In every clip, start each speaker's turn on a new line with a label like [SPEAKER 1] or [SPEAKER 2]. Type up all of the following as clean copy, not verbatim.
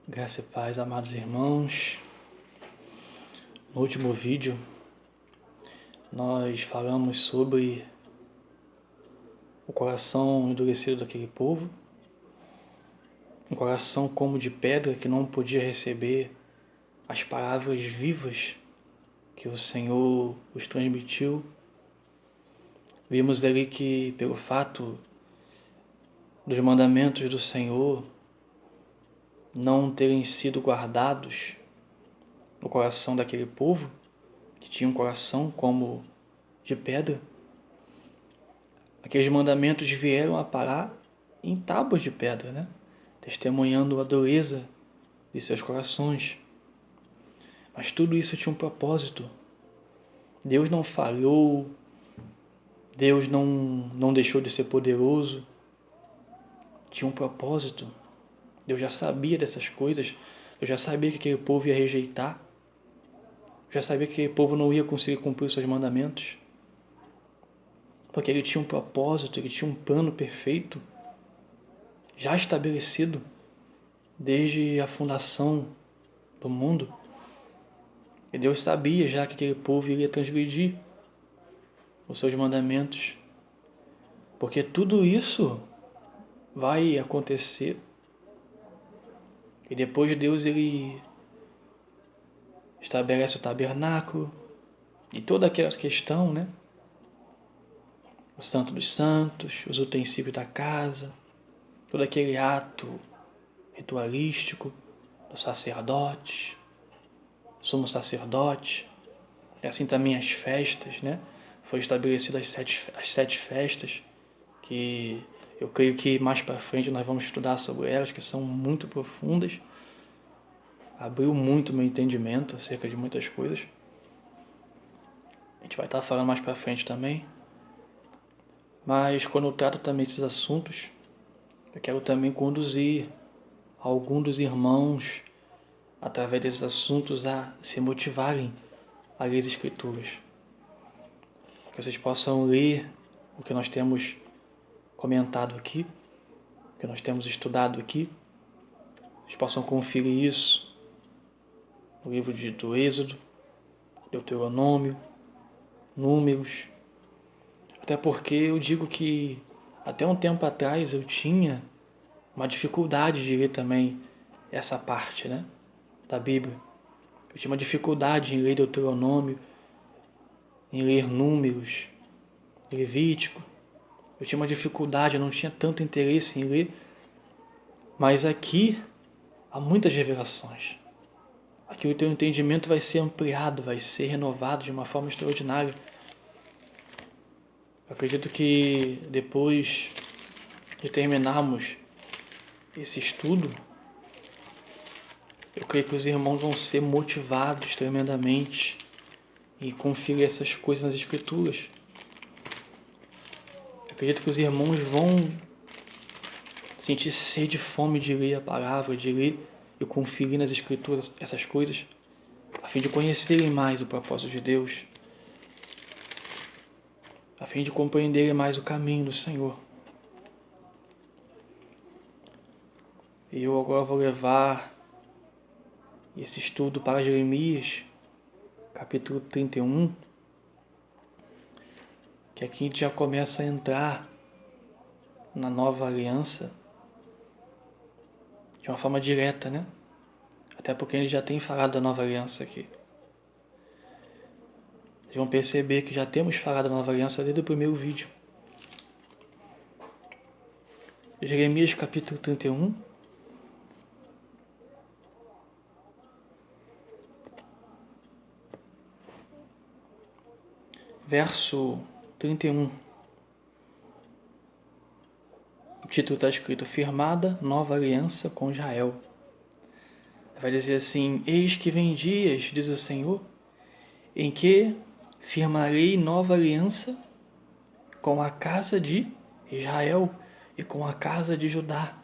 [SPEAKER 1] Graça e paz, amados irmãos. No último vídeo, nós falamos sobre o coração endurecido daquele povo, um coração como de pedra que não podia receber as palavras vivas que o Senhor os transmitiu. Vimos ali que, pelo fato dos mandamentos do Senhor não terem sido guardados no coração daquele povo, que tinha um coração como de pedra, aqueles mandamentos vieram a parar em tábuas de pedra, né? Testemunhando a dureza de seus corações. Mas tudo isso tinha um propósito. Deus não falhou, Deus não deixou de ser poderoso. Tinha um propósito. Deus já sabia dessas coisas. Deus já sabia que aquele povo ia rejeitar. Já sabia que aquele povo não ia conseguir cumprir os seus mandamentos. Porque ele tinha um propósito, ele tinha um plano perfeito, já estabelecido desde a fundação do mundo. E Deus sabia já que aquele povo iria transgredir os seus mandamentos. Porque tudo isso vai acontecer. E depois Deus ele estabelece o tabernáculo e toda aquela questão, né? O Santo dos Santos, os utensílios da casa, todo aquele ato ritualístico do sacerdote, sumo sacerdote, e assim também as festas, né? Foi estabelecido as sete festas, que eu creio que mais para frente nós vamos estudar sobre elas, que são muito profundas. Abriu muito meu entendimento acerca de muitas coisas. A gente vai estar falando mais para frente também. Mas quando eu trato também esses assuntos, eu quero também conduzir algum dos irmãos, através desses assuntos, a se motivarem a ler as Escrituras. Que vocês possam ler o que nós temos comentado aqui, o que nós temos estudado aqui. Vocês possam conferir isso no livro do Êxodo, Deuteronômio, Números. Até porque eu digo que até um tempo atrás eu tinha uma dificuldade de ler também essa parte, né, da Bíblia. Eu tinha uma dificuldade em ler Deuteronômio, em ler Números, Levítico. Eu tinha uma dificuldade, eu não tinha tanto interesse em ler. Mas aqui há muitas revelações. Aqui o teu entendimento vai ser ampliado, vai ser renovado de uma forma extraordinária. Eu acredito que depois de terminarmos esse estudo, eu creio que os irmãos vão ser motivados tremendamente e conferir essas coisas nas Escrituras. Eu acredito que os irmãos vão sentir sede e fome de ler a palavra, de ler e conferir nas Escrituras essas coisas, a fim de conhecerem mais o propósito de Deus, a fim de compreenderem mais o caminho do Senhor. E eu agora vou levar esse estudo para Jeremias, capítulo 31, que aqui a gente já começa a entrar na nova aliança de uma forma direta, né? Até porque ele já tem falado da nova aliança aqui. Vocês vão perceber que já temos falado da nova aliança desde o primeiro vídeo. Jeremias capítulo 31. Verso 31. O título está escrito: Firmada nova aliança com Israel. Vai dizer assim: Eis que vem dias, diz o Senhor, em que firmarei nova aliança com a casa de Israel e com a casa de Judá,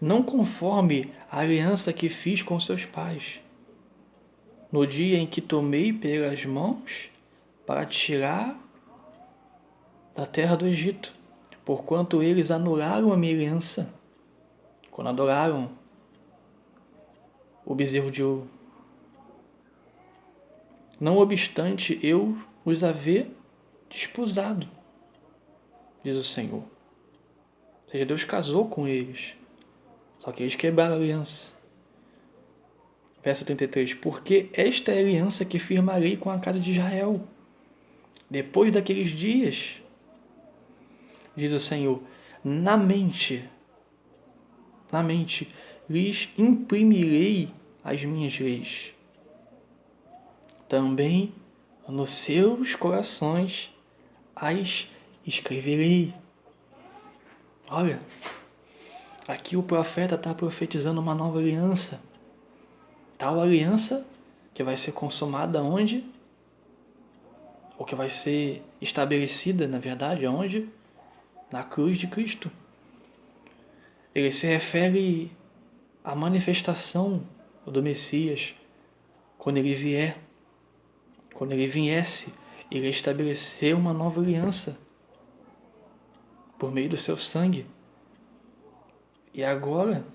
[SPEAKER 1] não conforme a aliança que fiz com seus pais, no dia em que tomei pelas mãos para tirar da terra do Egito, porquanto eles anularam a minha aliança, quando adoraram o bezerro de ouro. Não obstante eu os haver desposado, diz o Senhor. Ou seja, Deus casou com eles, só que eles quebraram a aliança. Verso 33, porque esta é a aliança que firmarei com a casa de Israel. Depois daqueles dias, diz o Senhor, na mente, lhes imprimirei as minhas leis. Também nos seus corações as escreverei. Olha, aqui o profeta está profetizando uma nova aliança. Tal aliança que vai ser consumada onde? Ou que vai ser estabelecida, na verdade, aonde? Na cruz de Cristo. Ele se refere à manifestação do Messias, quando ele vier. Quando ele viesse, ele ia estabelecer uma nova aliança por meio do seu sangue. E agora,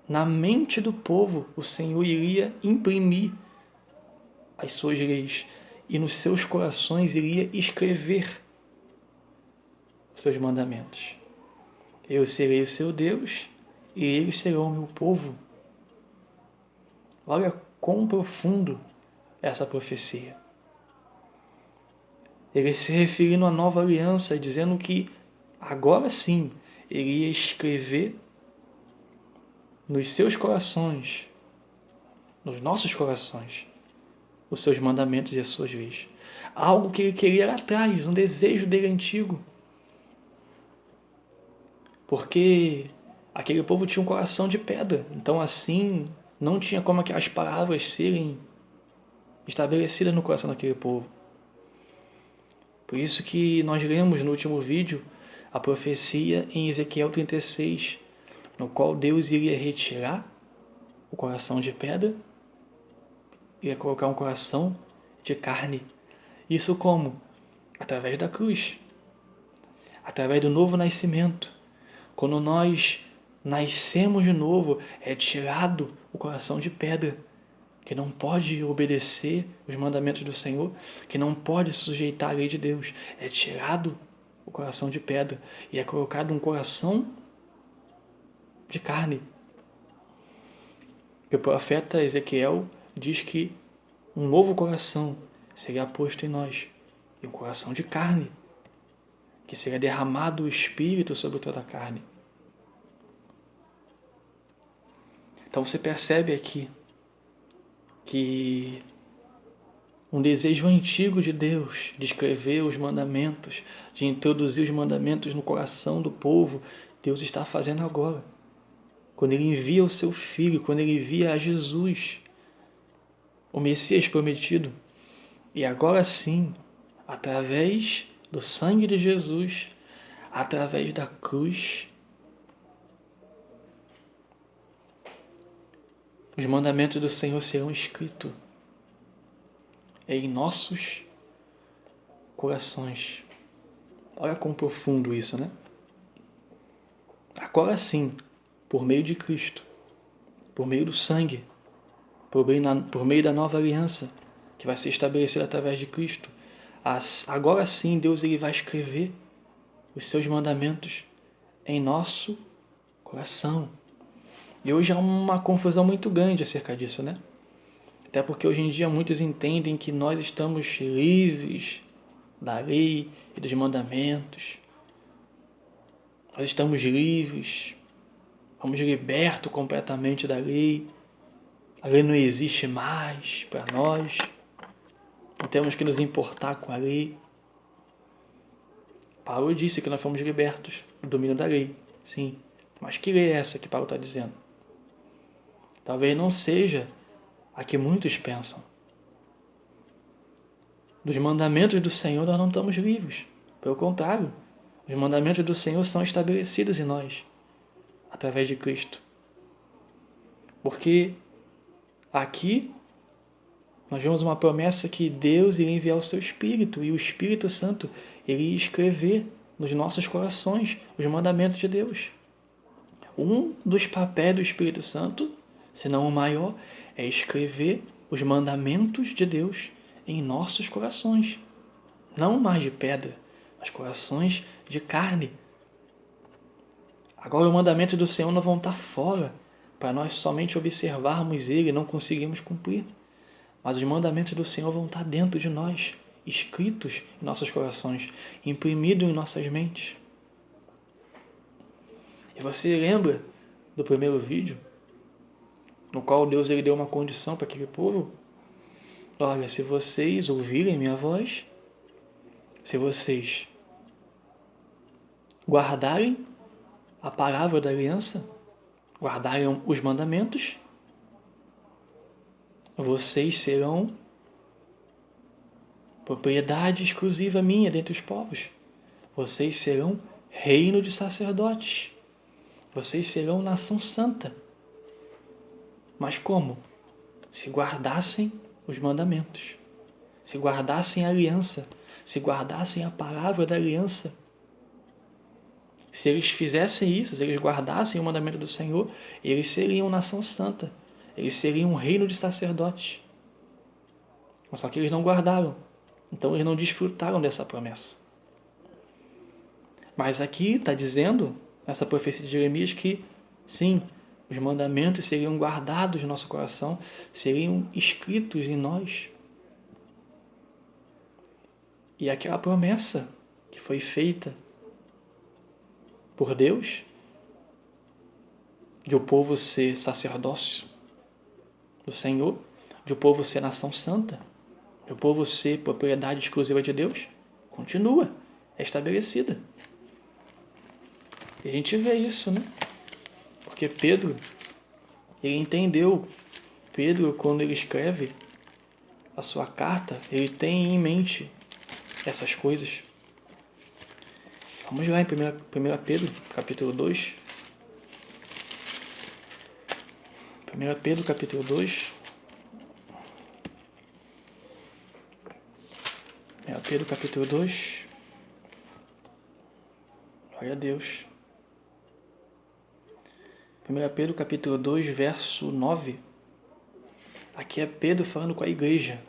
[SPEAKER 1] na mente do povo, o Senhor iria imprimir as suas leis e nos seus corações iria escrever os seus mandamentos. Eu serei o seu Deus e eles serão o meu povo. Olha quão profundo essa profecia. Ele se referindo à nova aliança, dizendo que agora sim ele ia escrever nos seus corações, nos nossos corações, os seus mandamentos e as suas leis. Algo que ele queria lá atrás, um desejo dele antigo. Porque aquele povo tinha um coração de pedra, então assim não tinha como aquelas palavras serem estabelecidas no coração daquele povo. Por isso que nós lemos no último vídeo a profecia em Ezequiel 36, no qual Deus iria retirar o coração de pedra e ia colocar um coração de carne. Isso como? Através da cruz, através do novo nascimento. Quando nós nascemos de novo, é tirado o coração de pedra, que não pode obedecer os mandamentos do Senhor, que não pode sujeitar a lei de Deus. É tirado o coração de pedra e é colocado um coração de carne. O profeta Ezequiel diz que um novo coração seria posto em nós, e um coração de carne, que seria derramado o Espírito sobre toda a carne. Então você percebe aqui que um desejo antigo de Deus de escrever os mandamentos, de introduzir os mandamentos no coração do povo, Deus está fazendo agora. Quando Ele envia o seu Filho, quando Ele envia a Jesus, o Messias prometido. E agora sim, através do sangue de Jesus, através da cruz, os mandamentos do Senhor serão escritos em nossos corações. Olha quão profundo isso, né? Agora sim, por meio de Cristo, por meio do sangue, por meio da nova aliança que vai ser estabelecida através de Cristo, agora sim Deus ele vai escrever os seus mandamentos em nosso coração. E hoje há uma confusão muito grande acerca disso, né? Até porque hoje em dia muitos entendem que nós estamos livres da lei e dos mandamentos. Nós estamos livres, fomos libertos completamente da lei. A lei não existe mais para nós. Não temos que nos importar com a lei. Paulo disse que nós fomos libertos do domínio da lei, sim. Mas que lei é essa que Paulo está dizendo? Talvez não seja a que muitos pensam. Dos mandamentos do Senhor nós não estamos livres. Pelo contrário, os mandamentos do Senhor são estabelecidos em nós, através de Cristo. Porque aqui nós vemos uma promessa que Deus iria enviar o seu Espírito e o Espírito Santo iria escrever nos nossos corações os mandamentos de Deus. Um dos papéis do Espírito Santo senão o maior é escrever os mandamentos de Deus em nossos corações, não mais de pedra, mas corações de carne. Agora o mandamento do Senhor não vão estar fora, para nós somente observarmos ele e não conseguirmos cumprir. Mas os mandamentos do Senhor vão estar dentro de nós, escritos em nossos corações, imprimidos em nossas mentes. E você lembra do primeiro vídeo, no qual Deus ele deu uma condição para aquele povo? Olha, se vocês ouvirem minha voz, se vocês guardarem a palavra da aliança, guardarem os mandamentos, vocês serão propriedade exclusiva minha dentre os povos. Vocês serão reino de sacerdotes. Vocês serão nação santa. Mas como? Se guardassem os mandamentos, se guardassem a aliança, se guardassem a palavra da aliança. Se eles fizessem isso, se eles guardassem o mandamento do Senhor, eles seriam nação santa, eles seriam um reino de sacerdotes. Mas só que eles não guardaram, então eles não desfrutaram dessa promessa. Mas aqui está dizendo, nessa profecia de Jeremias, que sim, os mandamentos seriam guardados no nosso coração, seriam escritos em nós. E aquela promessa que foi feita por Deus, de o povo ser sacerdócio do Senhor, de o povo ser nação santa, de o povo ser propriedade exclusiva de Deus, continua, é estabelecida. E a gente vê isso, né? Porque Pedro, ele entendeu. Pedro, quando ele escreve a sua carta, ele tem em mente essas coisas. Vamos lá em 1 Pedro, capítulo 2. 1 Pedro, capítulo 2. 1 Pedro, capítulo 2. Glória a Deus. 1 Pedro, capítulo 2, verso 9. Aqui é Pedro falando com a igreja.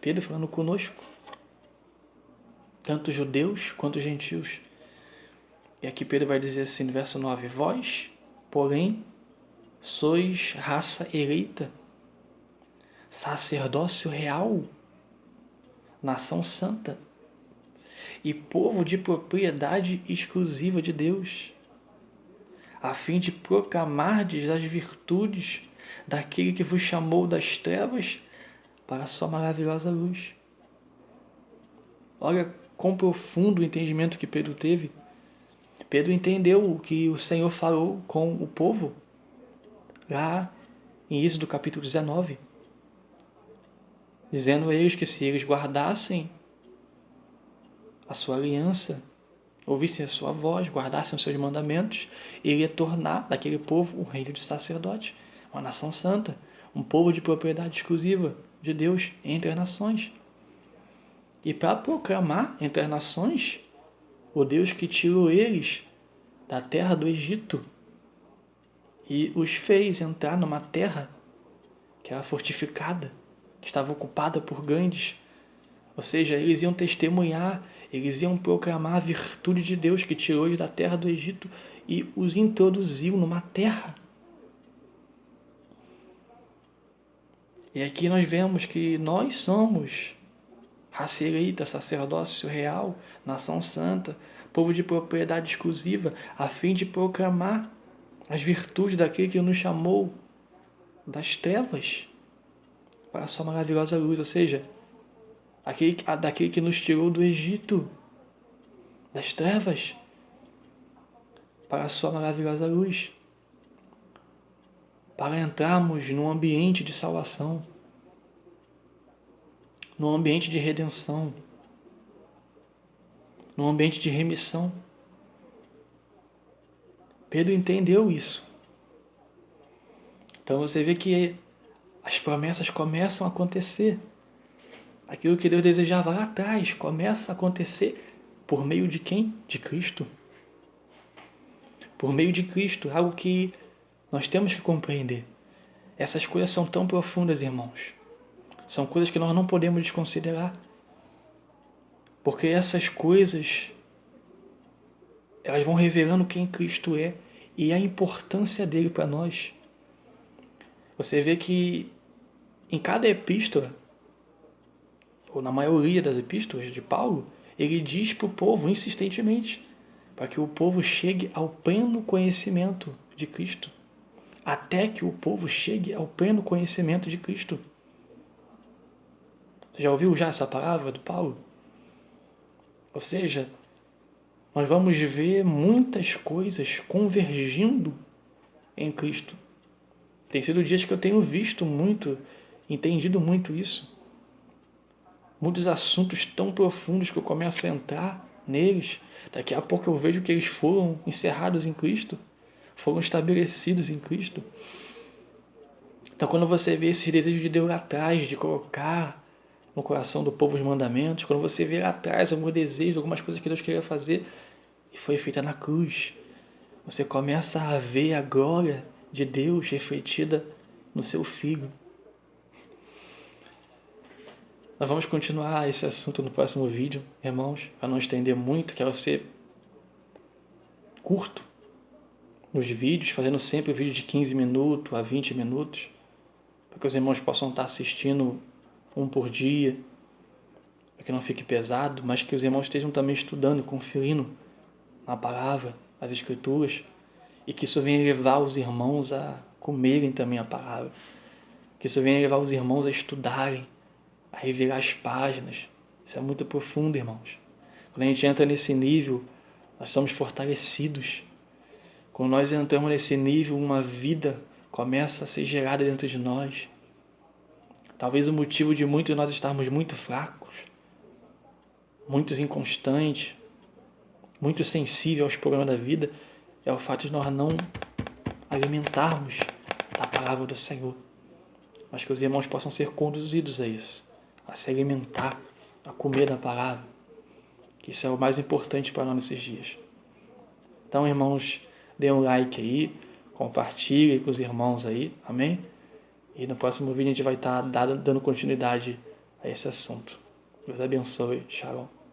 [SPEAKER 1] Pedro falando conosco. Tanto judeus quanto gentios. E aqui Pedro vai dizer assim no verso 9: Vós, porém, sois raça eleita, sacerdócio real, nação santa e povo de propriedade exclusiva de Deus, a fim de proclamardes as virtudes daquele que vos chamou das trevas para a sua maravilhosa luz. Olha quão profundo o entendimento que Pedro teve. Pedro entendeu o que o Senhor falou com o povo lá em Êxodo capítulo 19, dizendo a eles que se eles guardassem a sua aliança, ouvissem a sua voz, guardassem os seus mandamentos, ele ia tornar daquele povo um reino de sacerdote, uma nação santa, um povo de propriedade exclusiva de Deus entre as nações. E para proclamar entre as nações o Deus que tirou eles da terra do Egito e os fez entrar numa terra que era fortificada, que estava ocupada por grandes. Ou seja, eles iam testemunhar, eles iam proclamar a virtude de Deus que tirou eles da terra do Egito e os introduziu numa terra. E aqui nós vemos que nós somos raça eleita, sacerdócio real, nação santa, povo de propriedade exclusiva, a fim de proclamar as virtudes daquele que nos chamou das trevas para a sua maravilhosa luz, ou seja, daquele que nos tirou do Egito, das trevas, para a sua maravilhosa luz, para entrarmos num ambiente de salvação, num ambiente de redenção, num ambiente de remissão. Pedro entendeu isso. Então você vê que as promessas começam a acontecer. Aquilo que Deus desejava lá atrás começa a acontecer por meio de quem? De Cristo. Por meio de Cristo, algo que nós temos que compreender. Essas coisas são tão profundas, irmãos. São coisas que nós não podemos desconsiderar. Porque essas coisas, elas vão revelando quem Cristo é e a importância dele para nós. Você vê que em cada epístola, ou na maioria das epístolas de Paulo, ele diz para o povo insistentemente, para que o povo chegue ao pleno conhecimento de Cristo. Até que o povo chegue ao pleno conhecimento de Cristo. Você já ouviu essa palavra do Paulo? Ou seja, nós vamos ver muitas coisas convergindo em Cristo. Tem sido dias que eu tenho visto muito, entendido muito isso. Muitos assuntos tão profundos que eu começo a entrar neles. Daqui a pouco eu vejo que eles foram encerrados em Cristo, foram estabelecidos em Cristo. Então, quando você vê esses desejos de Deus lá atrás, de colocar no coração do povo os mandamentos, quando você vê lá atrás algum desejo, algumas coisas que Deus queria fazer e foi feita na cruz, você começa a ver a glória de Deus refletida no seu Filho. Nós vamos continuar esse assunto no próximo vídeo, irmãos, para não estender muito, quero ser curto nos vídeos, fazendo sempre vídeo de 15 minutos a 20 minutos, para que os irmãos possam estar assistindo um por dia, para que não fique pesado, mas que os irmãos estejam também estudando, conferindo na palavra, as escrituras, e que isso venha levar os irmãos a comerem também a palavra, que isso venha levar os irmãos a estudarem, a revirar as páginas. Isso é muito profundo, irmãos. Quando a gente entra nesse nível, nós somos fortalecidos. Quando nós entramos nesse nível, uma vida começa a ser gerada dentro de nós. Talvez o motivo de muitos de nós estarmos muito fracos, muitos inconstantes, muito sensíveis aos problemas da vida, é o fato de nós não alimentarmos a palavra do Senhor. Mas que os irmãos possam ser conduzidos a isso, a se alimentar, a comer da palavra, que isso é o mais importante para nós nesses dias. Então, irmãos, dê um like aí, compartilhe com os irmãos aí, amém? E no próximo vídeo a gente vai estar dando continuidade a esse assunto. Deus abençoe. Shalom.